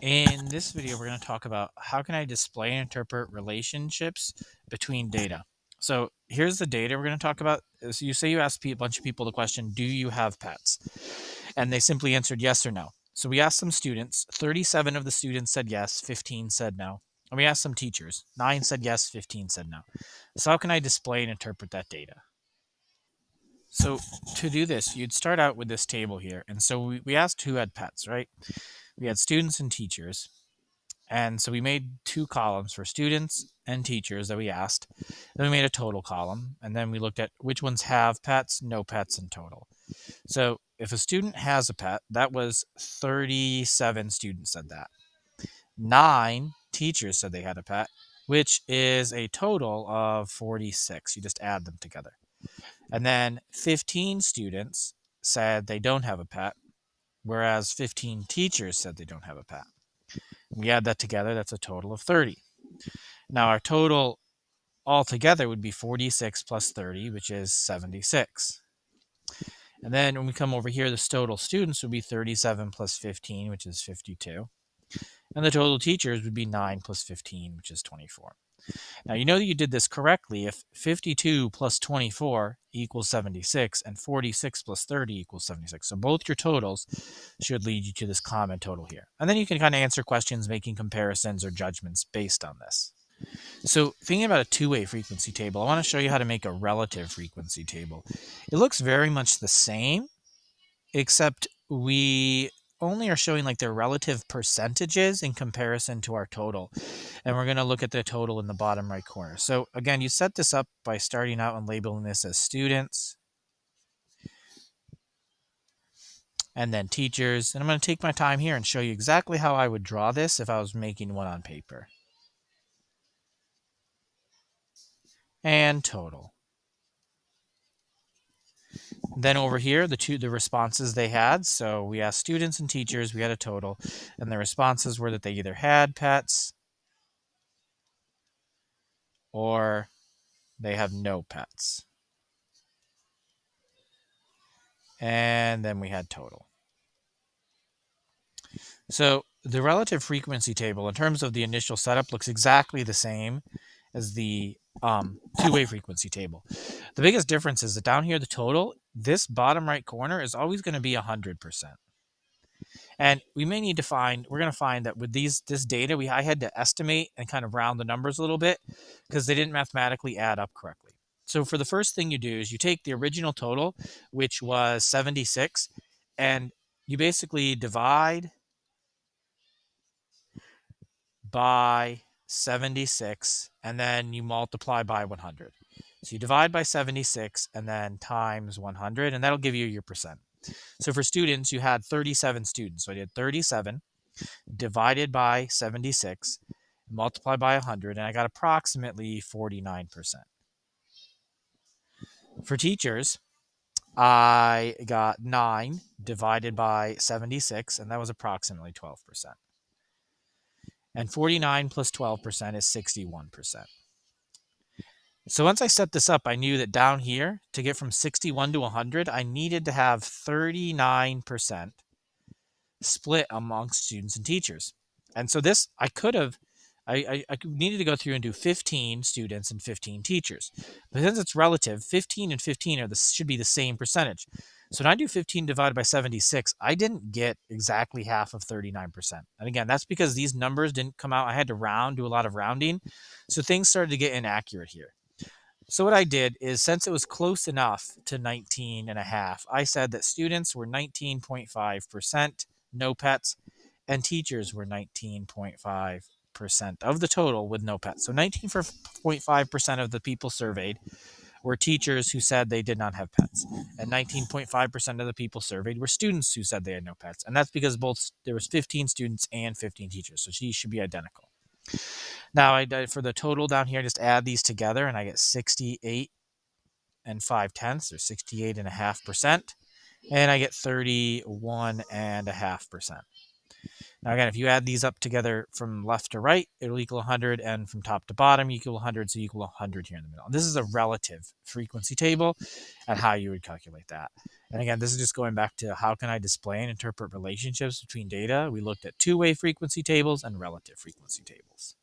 In this video, we're going to talk about how can I display and interpret relationships between data. So here's the data we're going to talk about. So you say you ask a bunch of people the question, do you have pets? And they simply answered yes or no. So we asked some students, 37 of the students said yes, 15 said no. And we asked some teachers, 9 said yes, 15 said no. So how can I display and interpret that data? So to do this, you'd start out with this table here. And so we asked who had pets, right? We had students and teachers. And so we made two columns for students and teachers that we asked. Then we made a total column. And then we looked at which ones have pets, no pets, and total. So if a student has a pet, that was 37 students said that. 9 teachers said they had a pet, which is a total of 46. You just add them together. And then 15 students said they don't have a pet, whereas 15 teachers said they don't have a pet. We add that together, that's a total of 30. Now our total altogether would be 46 plus 30, which is 76. And then when we come over here, the total students would be 37 plus 15, which is 52. And the total teachers would be 9 plus 15, which is 24. Now, you know that you did this correctly if 52 plus 24 equals 76 and 46 plus 30 equals 76. So both your totals should lead you to this common total here. And then you can kind of answer questions making comparisons or judgments based on this. So thinking about a two-way frequency table, I want to show you how to make a relative frequency table. It looks very much the same, except we only are showing like their relative percentages in comparison to our total. And we're going to look at the total in the bottom right corner. So again, you set this up by starting out and labeling this as students and then teachers. And I'm going to take my time here and show you exactly how I would draw this if I was making one on paper. And total. Then over here, the responses they had. So we asked students and teachers, we had a total, and the responses were that they either had pets or they have no pets. And then we had total. So the relative frequency table in terms of the initial setup looks exactly the same as the two-way frequency table. The biggest difference is that down here, the total, this bottom right corner is always going to be 100%. And we may need to find, we're going to find that with this data, I had to estimate and kind of round the numbers a little bit because they didn't mathematically add up correctly. So for the first thing you do is you take the original total, which was 76, and you basically divide by 76, and then you multiply by 100. So you divide by 76 and then times 100, and that'll give you your percent. So for students, you had 37 students. So I did 37 divided by 76, multiplied by 100, and I got approximately 49%. For teachers, I got 9 divided by 76, and that was approximately 12%. And 49 plus 12% is 61%. So once I set this up, I knew that down here, to get from 61 to 100, I needed to have 39% split amongst students and teachers. And so this, I needed to go through and do 15 students and 15 teachers. But since it's relative, 15 and 15 should be the same percentage. So when I do 15 divided by 76, I didn't get exactly half of 39%. And again, that's because these numbers didn't come out. I had to do a lot of rounding. So things started to get inaccurate here. So what I did is, since it was close enough to 19 and a half, I said that students were 19.5%, no pets, and teachers were 19.5% of the total with no pets. So 19.5% of the people surveyed were teachers who said they did not have pets, and 19.5% of the people surveyed were students who said they had no pets. And that's because there was 15 students and 15 teachers, so she should be identical. Now, for the total down here, just add these together, and I get 68 and 5/10, or 68.5%, and I get 31.5%. Now again, if you add these up together from left to right, it'll equal 100, and from top to bottom equal 100, so you equal 100 here in the middle. And this is a relative frequency table and how you would calculate that. And again, this is just going back to how can I display and interpret relationships between data. We looked at two-way frequency tables and relative frequency tables.